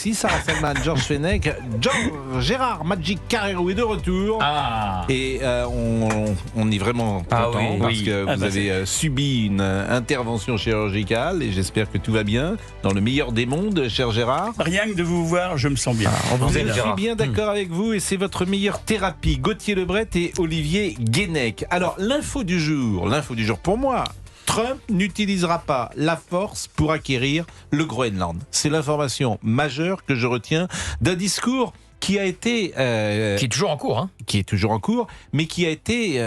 Si Sarah Feldman, Georges Fenech, Gérard Magic Carrero est de retour. Et on est vraiment content parce que vous avez subi une intervention chirurgicale et j'espère que tout va bien. Dans le meilleur des mondes, cher Gérard. Rien que de vous voir, je me sens bien. Je suis bien d'accord avec vous et c'est votre meilleure thérapie. Gauthier Lebret et Olivier Guénec. Alors, l'info du jour pour moi. Trump n'utilisera pas la force pour acquérir le Groenland. C'est l'information majeure que je retiens d'un discours qui a été... qui est toujours en cours. Hein. Qui est toujours en cours, mais qui a été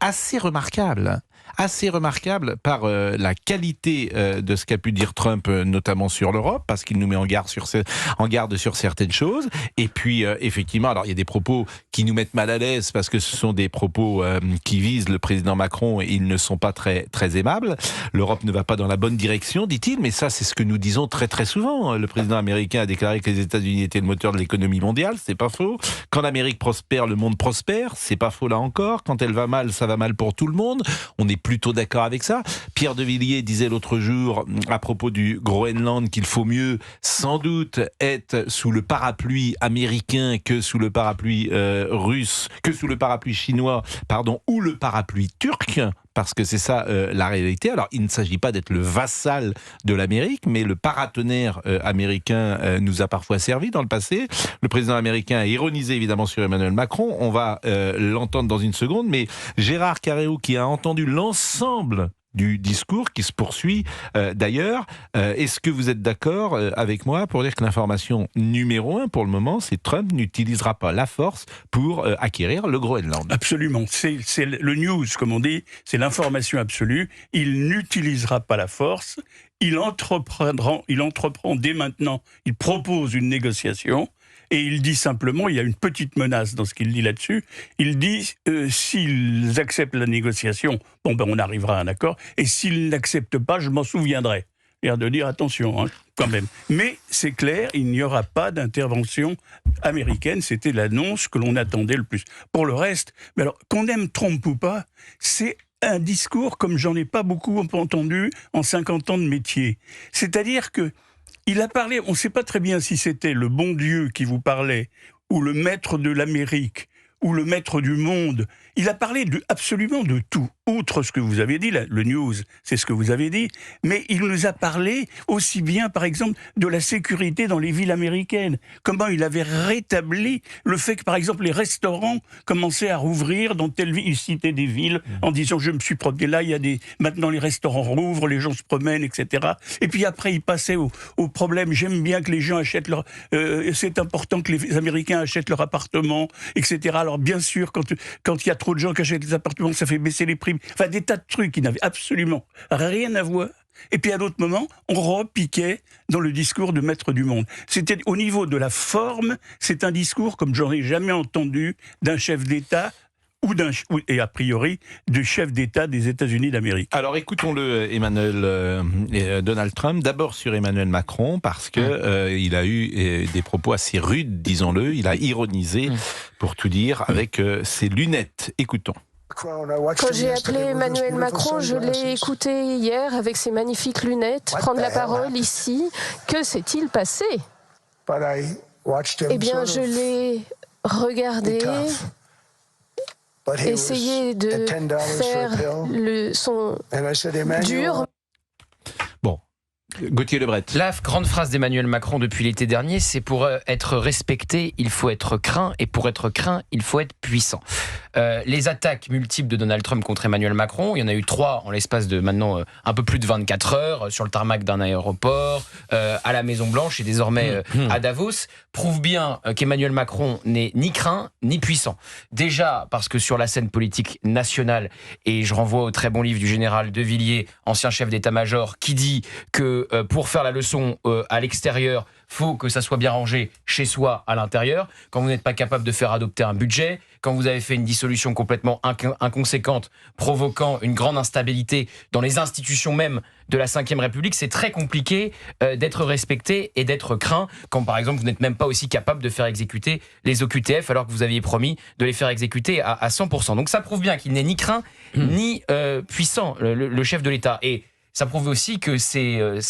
assez remarquable. Assez remarquable par la qualité de ce qu'a pu dire Trump, notamment sur l'Europe, parce qu'il nous met en garde sur certaines choses. Et puis, effectivement, alors il y a des propos qui nous mettent mal à l'aise, parce que ce sont des propos qui visent le président Macron, et ils ne sont pas très, très aimables. L'Europe ne va pas dans la bonne direction, dit-il, mais ça, c'est ce que nous disons très, très souvent. Le président américain a déclaré que les États-Unis étaient le moteur de l'économie mondiale, c'est pas faux. Quand l'Amérique prospère, le monde prospère, c'est pas faux là encore. Quand elle va mal, ça va mal pour tout le monde. On est plutôt d'accord avec ça. Pierre de Villiers disait l'autre jour à propos du Groenland qu'il faut mieux sans doute être sous le parapluie américain que sous le parapluie russe, que sous le parapluie chinois, ou le parapluie turc. Parce que c'est ça la réalité. Alors, il ne s'agit pas d'être le vassal de l'Amérique, mais le paratonnerre américain nous a parfois servi dans le passé. Le président américain a ironisé évidemment sur Emmanuel Macron. On va l'entendre dans une seconde. Mais Gérard Carrero, qui a entendu l'ensemble du discours qui se poursuit d'ailleurs. Est-ce que vous êtes d'accord avec moi pour dire que l'information numéro 1 pour le moment, c'est Trump n'utilisera pas la force pour acquérir le Groenland? Absolument. C'est le news, comme on dit, c'est l'information absolue. Il n'utilisera pas la force. Il entreprend dès maintenant, il propose une négociation. Et il dit simplement, il y a une petite menace dans ce qu'il dit là-dessus, il dit s'ils acceptent la négociation, on arrivera à un accord, et s'ils n'acceptent pas, je m'en souviendrai. Il a de dire attention, quand même. Mais c'est clair, il n'y aura pas d'intervention américaine, c'était l'annonce que l'on attendait le plus. Pour le reste, mais alors, qu'on aime Trump ou pas, c'est un discours comme j'en ai pas beaucoup entendu en 50 ans de métier. C'est-à-dire que il a parlé, on ne sait pas très bien si c'était le bon Dieu qui vous parlait, ou le maître de l'Amérique, ou le maître du monde. Il a parlé absolument de tout, outre ce que vous avez dit, le news, c'est ce que vous avez dit, mais il nous a parlé aussi bien, par exemple, de la sécurité dans les villes américaines. Comment il avait rétabli le fait que, par exemple, les restaurants commençaient à rouvrir dans telle ville, il citait des villes, en disant, je me suis promené là, maintenant les restaurants rouvrent, les gens se promènent, etc. Et puis après, il passait au problème, j'aime bien que les gens achètent c'est important que les Américains achètent leur appartement, etc. Alors bien sûr, quand il y a trop de gens qui achètent des appartements, ça fait baisser les prix. Enfin, des tas de trucs qui n'avaient absolument rien à voir. Et puis à d'autres moments, on repiquait dans le discours de maître du monde. C'était au niveau de la forme, c'est un discours comme j'en ai jamais entendu d'un chef d'État et a priori du chef d'État des États-Unis d'Amérique. Alors écoutons-le, Donald Trump, d'abord sur Emmanuel Macron, parce que il a eu des propos assez rudes, disons-le. Il a ironisé, pour tout dire, avec ses lunettes. Écoutons. Quand j'ai appelé Emmanuel Macron, je l'ai écouté hier avec ses magnifiques lunettes prendre la parole ici. Que s'est-il passé? Eh bien, je l'ai regardé, essayer de faire le son dur. Bon, Gauthier Lebret. La grande phrase d'Emmanuel Macron depuis l'été dernier, c'est pour être respecté, il faut être craint, et pour être craint, il faut être puissant. Les attaques multiples de Donald Trump contre Emmanuel Macron, il y en a eu 3 en l'espace de maintenant un peu plus de 24 heures, sur le tarmac d'un aéroport, à la Maison-Blanche et désormais à Davos, prouvent bien qu'Emmanuel Macron n'est ni craint ni puissant. Déjà parce que sur la scène politique nationale, et je renvoie au très bon livre du général de Villiers, ancien chef d'état-major, qui dit que pour faire la leçon à l'extérieur, faut que ça soit bien rangé chez soi à l'intérieur. Quand vous n'êtes pas capable de faire adopter un budget, quand vous avez fait une dissolution complètement inconséquente, provoquant une grande instabilité dans les institutions même de la Ve République, c'est très compliqué d'être respecté et d'être craint quand, par exemple, vous n'êtes même pas aussi capable de faire exécuter les OQTF alors que vous aviez promis de les faire exécuter à 100%. Donc ça prouve bien qu'il n'est ni craint ni puissant, le chef de l'État. Et ça prouve aussi que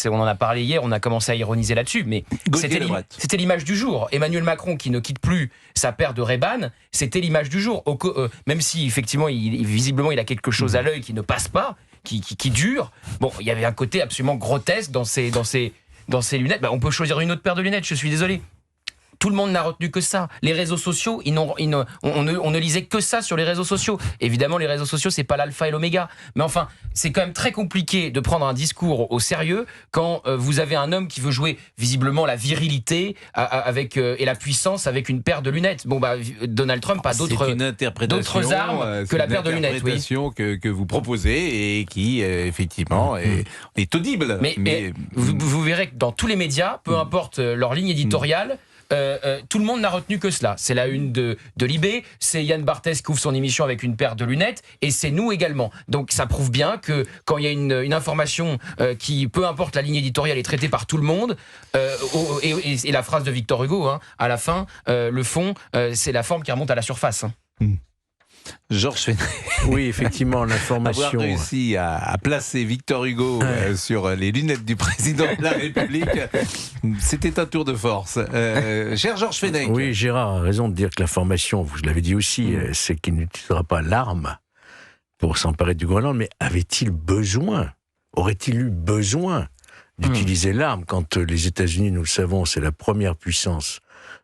on en a parlé hier, on a commencé à ironiser là-dessus, mais c'était l'image du jour. Emmanuel Macron qui ne quitte plus sa paire de Ray-Ban, c'était l'image du jour. Même si effectivement, visiblement, il a quelque chose à l'œil qui ne passe pas, qui dure. Bon, il y avait un côté absolument grotesque dans ces lunettes. On peut choisir une autre paire de lunettes, je suis désolé. Tout le monde n'a retenu que ça. Les réseaux sociaux, on ne lisait que ça sur les réseaux sociaux. Évidemment, les réseaux sociaux, c'est pas l'alpha et l'oméga. Mais enfin, c'est quand même très compliqué de prendre un discours au sérieux quand vous avez un homme qui veut jouer visiblement la virilité et la puissance avec une paire de lunettes. Bon, Donald Trump a d'autres armes que la paire de lunettes. C'est une interprétation que vous proposez et qui, effectivement, est audible. Mais vous verrez que dans tous les médias, peu importe leur ligne éditoriale, tout le monde n'a retenu que cela. C'est la une de Libé, c'est Yann Barthès qui ouvre son émission avec une paire de lunettes, et c'est nous également. Donc ça prouve bien que quand il y a une information qui, peu importe la ligne éditoriale, est traitée par tout le monde, et la phrase de Victor Hugo, à la fin, le fond, c'est la forme qui remonte à la surface. Georges Fenech. Oui, effectivement, l'information. Avoir réussi à placer Victor Hugo sur les lunettes du président de la République, c'était un tour de force. Cher Georges Fenech. Oui, Gérard a raison de dire que l'information, vous l'avez dit aussi, c'est qu'il n'utilisera pas l'arme pour s'emparer du Groenland, mais avait-il besoin, aurait-il eu besoin d'utiliser l'arme quand les États-Unis, nous le savons, c'est la première puissance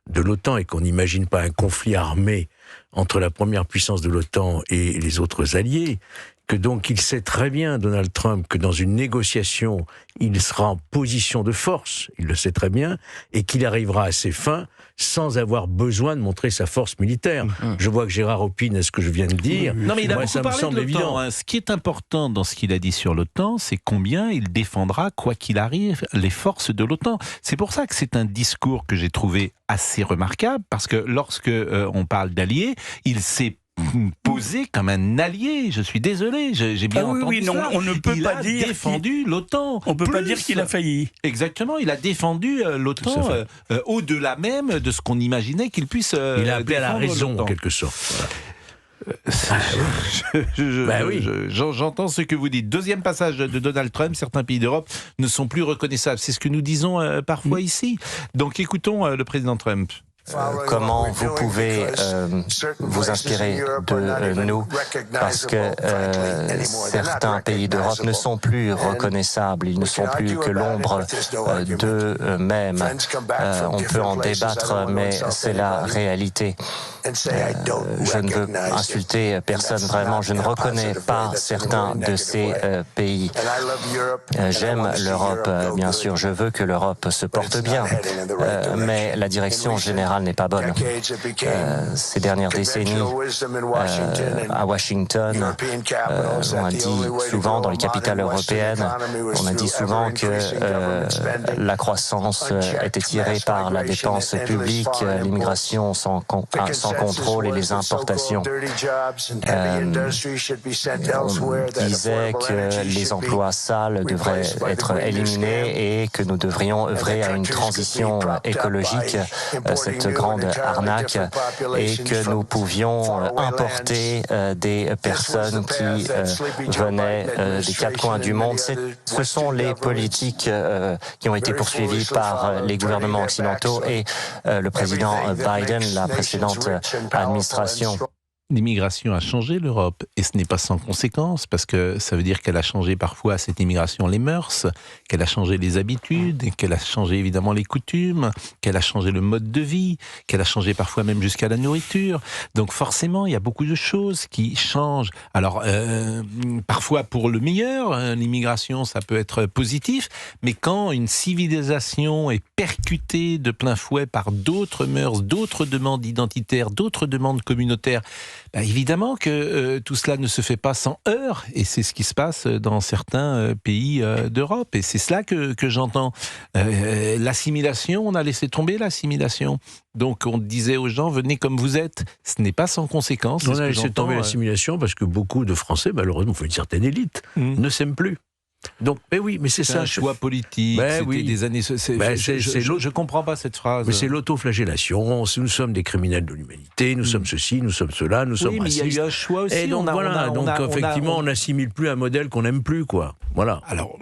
de l'OTAN et qu'on n'imagine pas un conflit armé entre la première puissance de l'OTAN et les autres alliés, que donc il sait très bien, Donald Trump, que dans une négociation, il sera en position de force, il le sait très bien, et qu'il arrivera à ses fins sans avoir besoin de montrer sa force militaire. Je vois que Gérard opine à ce que je viens de dire. Non, mais il a Moi, beaucoup parlé de l'OTAN. Ce qui est important dans ce qu'il a dit sur l'OTAN, c'est combien il défendra, quoi qu'il arrive, les forces de l'OTAN. C'est pour ça que c'est un discours que j'ai trouvé assez remarquable, parce que lorsque on parle d'alliés, il s'est posé comme un allié. Je suis désolé, j'ai bien entendu cela. On ne peut pas dire qu'il a défendu l'OTAN. On ne peut pas dire qu'il a failli. Exactement, il a défendu l'OTAN au-delà même de ce qu'on imaginait qu'il puisse il a appelé à la raison, en quelque sorte. J'entends ce que vous dites. Deuxième passage de Donald Trump, certains pays d'Europe ne sont plus reconnaissables. C'est ce que nous disons parfois ici. Donc écoutons le président Trump. Comment vous pouvez vous inspirer de nous, parce que certains pays d'Europe ne sont plus reconnaissables, ils ne sont plus que l'ombre d'eux-mêmes. On peut en débattre, mais c'est la réalité. Je ne veux insulter personne, vraiment, je ne reconnais pas certains de ces pays. J'aime l'Europe, bien sûr, je veux que l'Europe se porte bien, mais la direction générale n'est pas bonne. Ces dernières décennies, à Washington, on a dit souvent, dans les capitales européennes, on a dit souvent que la croissance était tirée par la dépense publique, l'immigration sans contrôle et les importations. On disait que les emplois sales devraient être éliminés et que nous devrions œuvrer à une transition écologique, cette grande arnaque, et que nous pouvions importer des personnes qui venaient des quatre coins du monde. Ce sont les politiques qui ont été poursuivies par les gouvernements occidentaux et le président Biden, la précédente administration. L'immigration a changé l'Europe, et ce n'est pas sans conséquence, parce que ça veut dire qu'elle a changé parfois, cette immigration, les mœurs, qu'elle a changé les habitudes, qu'elle a changé évidemment les coutumes, qu'elle a changé le mode de vie, qu'elle a changé parfois même jusqu'à la nourriture. Donc forcément, il y a beaucoup de choses qui changent. Alors, parfois pour le meilleur, l'immigration, ça peut être positif, mais quand une civilisation est percutée de plein fouet par d'autres mœurs, d'autres demandes identitaires, d'autres demandes communautaires, évidemment que tout cela ne se fait pas sans heurts, et c'est ce qui se passe dans certains pays d'Europe, et c'est cela que j'entends. L'assimilation, on a laissé tomber l'assimilation. Donc on disait aux gens, venez comme vous êtes. Ce n'est pas sans conséquence. On a laissé tomber l'assimilation parce que beaucoup de Français, malheureusement, une certaine élite, ne s'aiment plus. Donc, mais c'est ça. Un choix politique. C'était des années. Je comprends pas cette phrase. Mais c'est l'autoflagellation. Nous sommes des criminels de l'humanité. Nous sommes ceci, nous sommes cela, nous sommes racistes. Mais il y a eu un choix aussi. Et donc effectivement, on n'assimile plus un modèle qu'on n'aime plus, quoi. Voilà. Alors,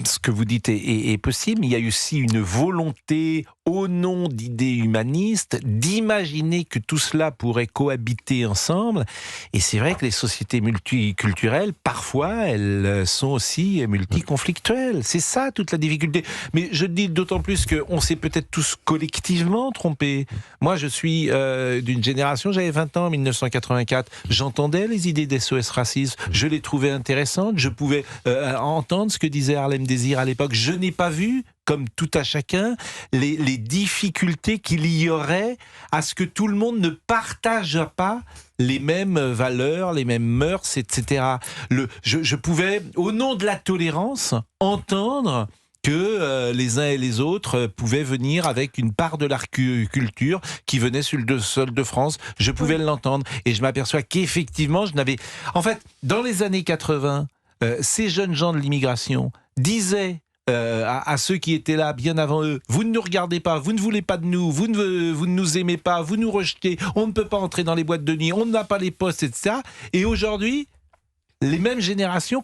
ce que vous dites est possible, mais il y a aussi une volonté, au nom d'idées humanistes, d'imaginer que tout cela pourrait cohabiter ensemble. Et c'est vrai que les sociétés multiculturelles, parfois, elles sont aussi multiconflictuelles. C'est ça toute la difficulté. Mais je dis d'autant plus qu'on s'est peut-être tous collectivement trompés. Moi, je suis d'une génération, j'avais 20 ans en 1984. J'entendais les idées d'SOS Racisme, je les trouvais intéressantes, je pouvais entendre ce que disait Harlem Désir à l'époque. Je n'ai pas vu, comme tout à chacun, les difficultés qu'il y aurait à ce que tout le monde ne partage pas les mêmes valeurs, les mêmes mœurs, etc. Je pouvais, au nom de la tolérance, entendre que les uns et les autres pouvaient venir avec une part de leur culture qui venait sur le sol de France. Je pouvais l'entendre. Et je m'aperçois qu'effectivement, En fait, dans les années 80, ces jeunes gens de l'immigration disaient à ceux qui étaient là bien avant eux, vous ne nous regardez pas, vous ne voulez pas de nous, vous ne nous aimez pas, vous nous rejetez, on ne peut pas entrer dans les boîtes de nuit, on n'a pas les postes, etc. Et aujourd'hui, les mêmes générations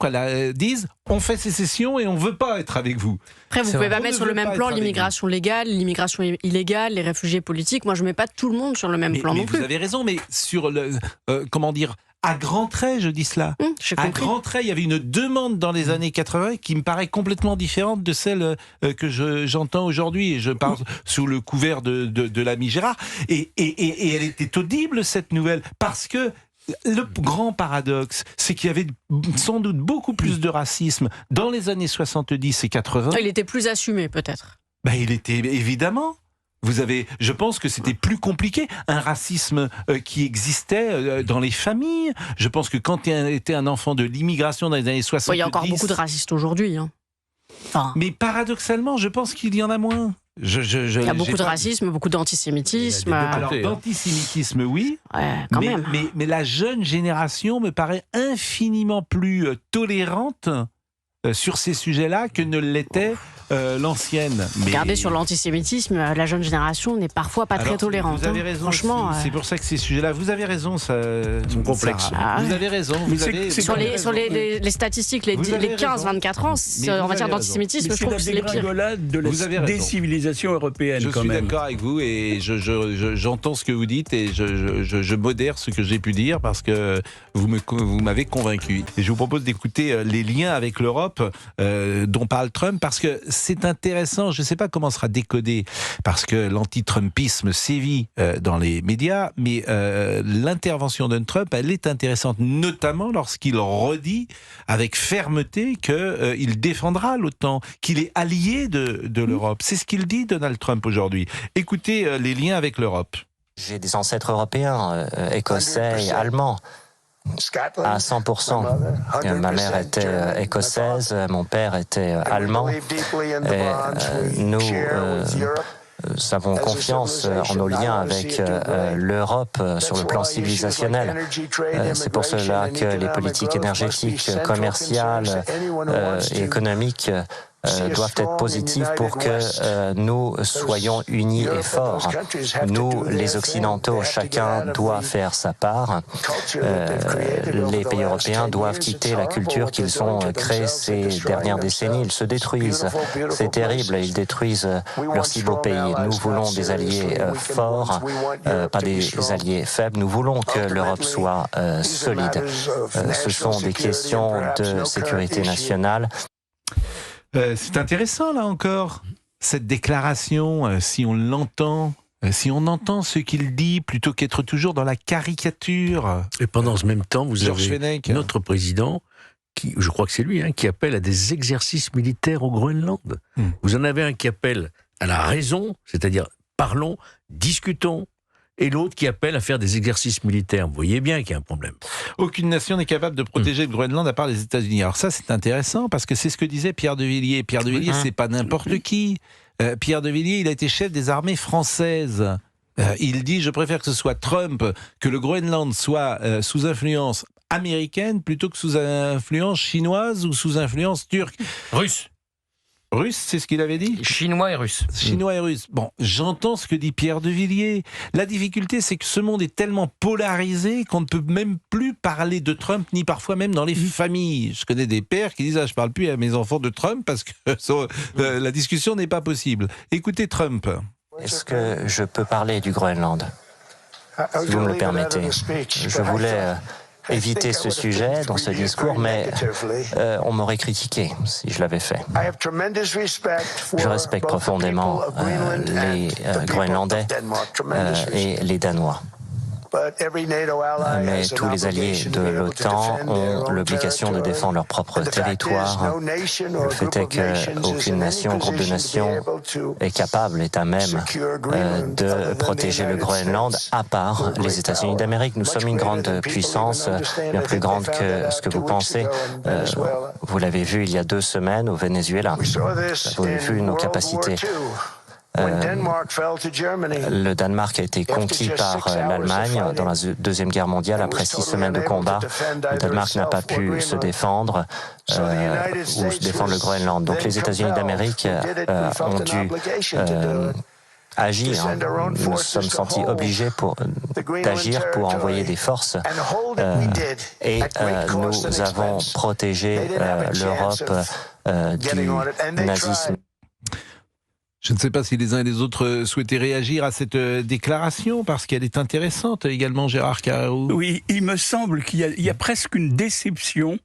disent on fait sécession et on ne veut pas être avec vous. Après, vous ne pouvez pas On mettre ne sur le veut même pas plan être avec l'immigration légale, l'immigration illégale, les réfugiés politiques. Moi, je ne mets pas tout le monde sur le même plan non plus. Vous avez raison, mais sur à grands traits, je dis cela. À grands traits, il y avait une demande dans les années 80 qui me paraît complètement différente de celle que j'entends aujourd'hui. Et je parle sous le couvert de l'ami Gérard. Et elle était audible, cette nouvelle, parce que le grand paradoxe, c'est qu'il y avait sans doute beaucoup plus de racisme dans les années 70 et 80. Il était plus assumé, peut-être. Il était, évidemment. Je pense que c'était plus compliqué, un racisme qui existait dans les familles. Je pense que quand tu étais un enfant de l'immigration dans les années 70... Il y a encore beaucoup de racistes aujourd'hui. Mais paradoxalement, je pense qu'il y en a moins. Il y a beaucoup de racisme, beaucoup d'antisémitisme. Alors, d'antisémitisme, oui. Quand même. Mais la jeune génération me paraît infiniment plus tolérante sur ces sujets-là que ne l'était l'ancienne. Regardez, sur l'antisémitisme, la jeune génération n'est parfois pas très tolérante. Vous avez raison. Franchement, c'est pour ça que ces sujets-là, vous avez raison, ça complexe. Vous avez raison. Sur les statistiques, les 15-24 ans, en matière d'antisémitisme, je trouve que c'est les pires. C'est la dégringolade de la décivilisation européenne. Je suis d'accord avec vous et j'entends ce que vous dites et je modère ce que j'ai pu dire parce que vous m'avez convaincu. Et je vous propose d'écouter les liens avec l'Europe dont parle Trump parce que c'est intéressant, je ne sais pas comment sera décodé, parce que l'anti-Trumpisme sévit dans les médias, mais l'intervention de Trump, elle est intéressante, notamment lorsqu'il redit avec fermeté qu'il défendra l'OTAN, qu'il est allié de l'Europe. C'est ce qu'il dit, Donald Trump, aujourd'hui. Écoutez les liens avec l'Europe. J'ai des ancêtres européens, écossais et allemands. À 100%. Ma mère était écossaise, mon père était allemand. Et nous avons confiance en nos liens avec l'Europe sur le plan civilisationnel. C'est pour cela que les politiques énergétiques, commerciales et économiques doivent être positives pour que nous soyons unis et forts. Nous, les Occidentaux, chacun doit faire sa part. Les pays européens doivent quitter la culture qu'ils ont créée ces dernières décennies. Ils se détruisent. C'est terrible. Ils détruisent leur si beau pays. Nous voulons des alliés forts, pas des alliés faibles. Nous voulons que l'Europe soit solide. Ce sont des questions de sécurité nationale. C'est intéressant, là encore, cette déclaration, si on l'entend, si on entend ce qu'il dit, plutôt qu'être toujours dans la caricature. Et pendant ce même temps, vous Georges avez Fenech. notre président, qui, je crois que c'est lui, qui appelle à des exercices militaires au Groenland. Vous en avez un qui appelle à la raison, c'est-à-dire parlons, discutons, et l'autre qui appelle à faire des exercices militaires. Vous voyez bien qu'il y a un problème. Aucune nation n'est capable de protéger le Groenland à part les États-Unis. Alors ça, c'est intéressant parce que c'est ce que disait Pierre de Villiers. Pierre de Villiers, c'est pas n'importe qui. Pierre de Villiers, il a été chef des armées françaises. Il dit, je préfère que ce soit Trump, que le Groenland soit sous influence américaine plutôt que sous influence chinoise ou sous influence turque. Russe. Russe, c'est ce qu'il avait dit ? Chinois et Russes. Chinois et Russes. Bon, j'entends ce que dit Pierre de Villiers. La difficulté, c'est que ce monde est tellement polarisé qu'on ne peut même plus parler de Trump, ni parfois même dans les familles. Je connais des pères qui disent « je parle plus à mes enfants de Trump parce que la discussion n'est pas possible ». Écoutez Trump. Est-ce que je peux parler du Groenland ? Si vous me le permettez. Je voulais éviter ce sujet dans ce discours, mais on m'aurait critiqué si je l'avais fait. Je respecte profondément les Groenlandais et les Danois. Mais tous les alliés de l'OTAN ont l'obligation de défendre leur propre territoire. Le fait est qu'aucune nation, groupe de nations est capable, est à même de protéger le Groenland, à part les États-Unis d'Amérique. Nous sommes une grande puissance, bien plus grande que ce que vous pensez. Vous l'avez vu il y a 2 semaines au Venezuela. Vous avez vu nos capacités. Le Danemark a été conquis par l'Allemagne dans la Deuxième Guerre mondiale après 6 semaines de combat. Le Danemark n'a pas pu se défendre ou se défendre le Groenland. Donc les États-Unis d'Amérique ont dû agir. Nous nous sommes sentis obligés d'agir pour envoyer des forces et nous avons protégé l'Europe du nazisme. Je ne sais pas si les uns et les autres souhaitaient réagir à cette déclaration, parce qu'elle est intéressante également, Gérard Carrérou. Oui, il me semble qu'il y a presque une déception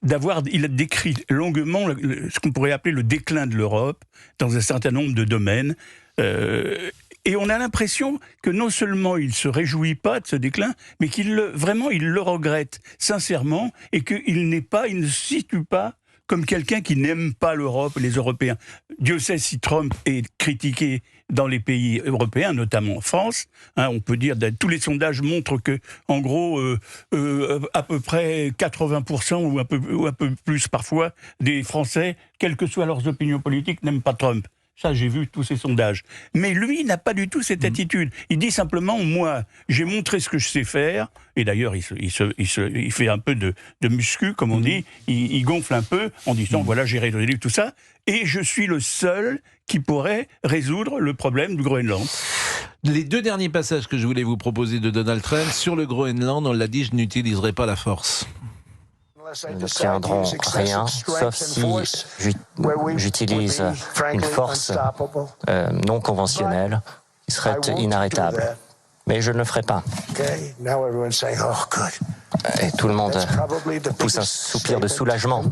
il a décrit longuement ce qu'on pourrait appeler le déclin de l'Europe dans un certain nombre de domaines. Et on a l'impression que non seulement il ne se réjouit pas de ce déclin, mais qu'il le regrette sincèrement, et qu'il ne se situe pas comme quelqu'un qui n'aime pas l'Europe, les Européens. Dieu sait si Trump est critiqué dans les pays européens, notamment en France. On peut dire que tous les sondages montrent que, en gros, à peu près 80% ou un peu plus parfois des Français, quelles que soient leurs opinions politiques, n'aiment pas Trump. Ça, j'ai vu tous ces sondages. Mais lui, il n'a pas du tout cette attitude. Il dit simplement, moi, j'ai montré ce que je sais faire. Et d'ailleurs, il fait un peu de muscu, comme on dit. Il gonfle un peu en disant, voilà, j'ai résolu tout ça. Et je suis le seul qui pourrait résoudre le problème du Groenland. Les 2 derniers passages que je voulais vous proposer de Donald Trump, sur le Groenland, on l'a dit, je n'utiliserai pas la force. Nous n'obtiendrons rien, sauf si j'utilise une force non conventionnelle qui serait inarrêtable. Mais je ne le ferai pas. Et tout le monde pousse un soupir de soulagement.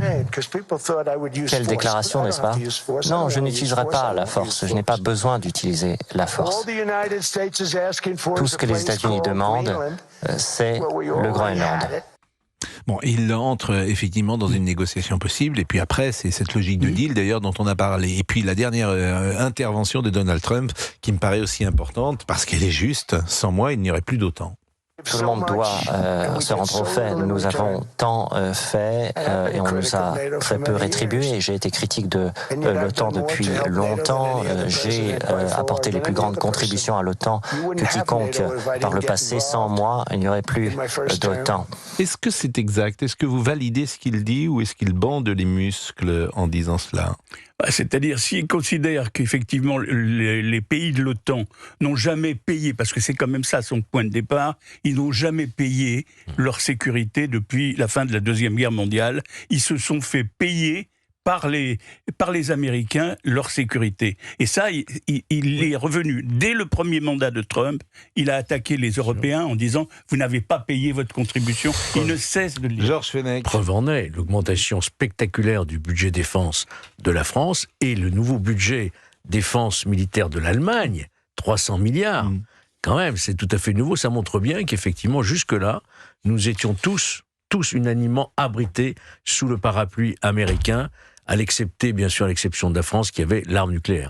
Quelle déclaration, n'est-ce pas ? Non, je n'utiliserai pas la force. Je n'ai pas besoin d'utiliser la force. Tout ce que les États-Unis demandent, c'est le Groenland. Bon, il entre effectivement dans une négociation possible, et puis après, c'est cette logique de deal, d'ailleurs, dont on a parlé. Et puis la dernière intervention de Donald Trump, qui me paraît aussi importante, parce qu'elle est juste. Sans moi, il n'y aurait plus d'OTAN. Tout le monde doit se rendre au fait. Nous avons tant fait et on nous a très peu rétribué. J'ai été critique de l'OTAN depuis longtemps. J'ai apporté les plus grandes contributions à l'OTAN que quiconque par le passé. Sans moi, il n'y aurait plus d'OTAN. Est-ce que c'est exact ? Est-ce que vous validez ce qu'il dit, ou est-ce qu'il bande les muscles en disant cela ? C'est-à-dire, s'il considère qu'effectivement les pays de l'OTAN n'ont jamais payé, parce que c'est quand même ça son point de départ, ils n'ont jamais payé leur sécurité depuis la fin de la Deuxième Guerre mondiale. Ils se sont fait payer par les Américains leur sécurité. Et ça, il est revenu. Dès le premier mandat de Trump, il a attaqué les Européens en disant « Vous n'avez pas payé votre contribution ». Il ne cesse de le dire. Georges Fenech. Preuve en est, l'augmentation spectaculaire du budget défense de la France et le nouveau budget défense militaire de l'Allemagne, 300 milliards. Quand même, c'est tout à fait nouveau. Ça montre bien qu'effectivement, jusque-là, nous étions tous unanimement abrités sous le parapluie américain, bien sûr à l'exception de la France qui avait l'arme nucléaire.